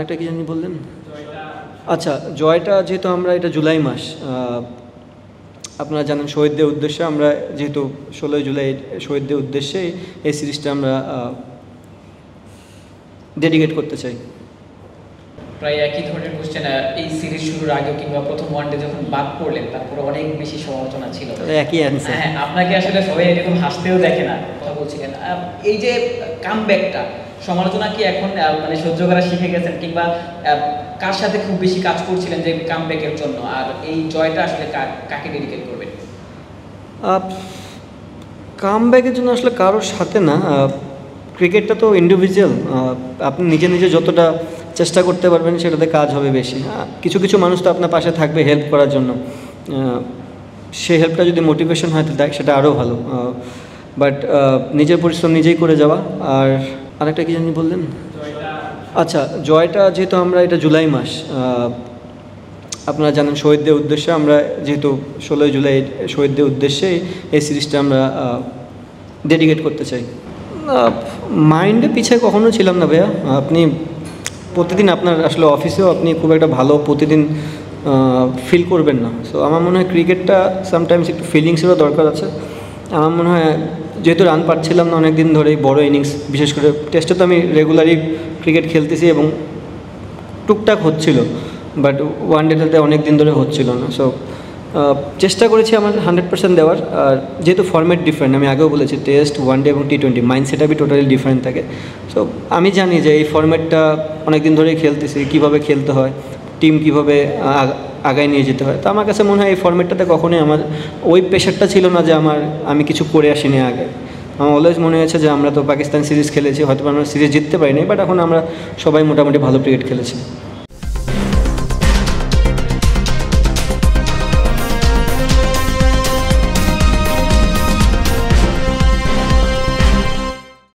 একটা কি জানি বললেন? আচ্ছা, জয়টা যেহেতু আমরা এটা জুলাই মাস, আপনারা জানেন শহীদদের উদ্দেশ্যে আমরা যেহেতু 16 জুলাই শহীদদের উদ্দেশ্যে এই সিরিজটা আমরা ডেডিকেট করতে চাই। প্রায় একই ধরনের কোশ্চেন এই সিরিজ শুরুর আগে কিংবা প্রথম ওয়ানডে যখন বাদ পড়লেন তারপরে অনেক বেশি সমালোচনা ছিল। একই অ্যান্সার। হ্যাঁ, আপনাকে আসলে সবাই এরকম হাসতেও দেখে না, কথা বলছিলেন। এই যে কামব্যাকটা, সমালোচনা কি এখন মানে সহ্য করা শিখে গেছেন, কিংবা কার সাথে খুব বেশি কাজ করছিলেন যে কামব্যাকের জন্য, আর এই জয়টা আসলে কাকে ডেডিকেট করবেন? কামব্যাকের জন্য আসলে কারোর সাথে না, ক্রিকেটটা তো ইন্ডিভিজুয়াল। আপনি নিজে নিজে যতটা চেষ্টা করতে পারবেন সেটাতে কাজ হবে বেশি। কিছু কিছু মানুষ তো আপনার পাশে থাকবে হেল্প করার জন্য, সেই হেল্পটা যদি মোটিভেশন হয় তো সেটা আরও ভালো। বাট নিজের পরিশ্রম নিজেই করে যাওয়া। আর আরেকটা কি জানি বললেন? আচ্ছা, জয়টা যেহেতু আমরা এটা জুলাই মাস, আপনারা জানেন শহীদদের উদ্দেশ্যে আমরা যেহেতু 16 জুলাই শহীদদের উদ্দেশ্যে এই সিরিজটা আমরা ডেডিকেট করতে চাই। মাইন্ডে পিছিয়ে কখনো ছিলাম না ভাইয়া। আপনি প্রতিদিন আপনার আসলে অফিসেও আপনি খুব একটা ভালো প্রতিদিন ফিল করবেন না। সো আমার মনে হয় ক্রিকেটটা সামটাইমস একটু ফিলিংসেরও দরকার আছে। আমার মনে হয় যেহেতু রান পাচ্ছিলাম না অনেক দিন ধরেই, বড় ইনিংস বিশেষ করে টেস্টে তো আমি রেগুলারই ক্রিকেট খেলতেছি এবং টুকটাক হচ্ছিল, বাট ওয়ানডেটাতে অনেক দিন ধরে হচ্ছিল না। সো চেষ্টা করেছি আমার 100% দেওয়ার। আর যেহেতু ফর্ম্যাট ডিফারেন্ট, আমি আগেও বলেছি টেস্ট, ওয়ানডে এবং টি20 মাইন্ড সেটআপই টোটালি ডিফারেন্ট থাকে। সো আমি জানি যে এই ফর্ম্যাটটা অনেক দিন ধরেই খেলতেছি, কীভাবে খেলতে হয়, টিম কীভাবে আগায় নিয়ে যেতে হয়। তো আমার কাছে মনে হয় এই ফর্ম্যাটটাতে কখনোই আমার ওই প্রেশারটা ছিল না যে আমি কিছু করে আসিনি আগে। আমার অলওয়েজ মনে হয়েছে যে আমরা তো পাকিস্তান সিরিজ খেলেছি, হয়তো আমরা সিরিজ জিততে পারিনি, বাট এখন আমরা সবাই মোটামুটি ভালো ক্রিকেট খেলেছি।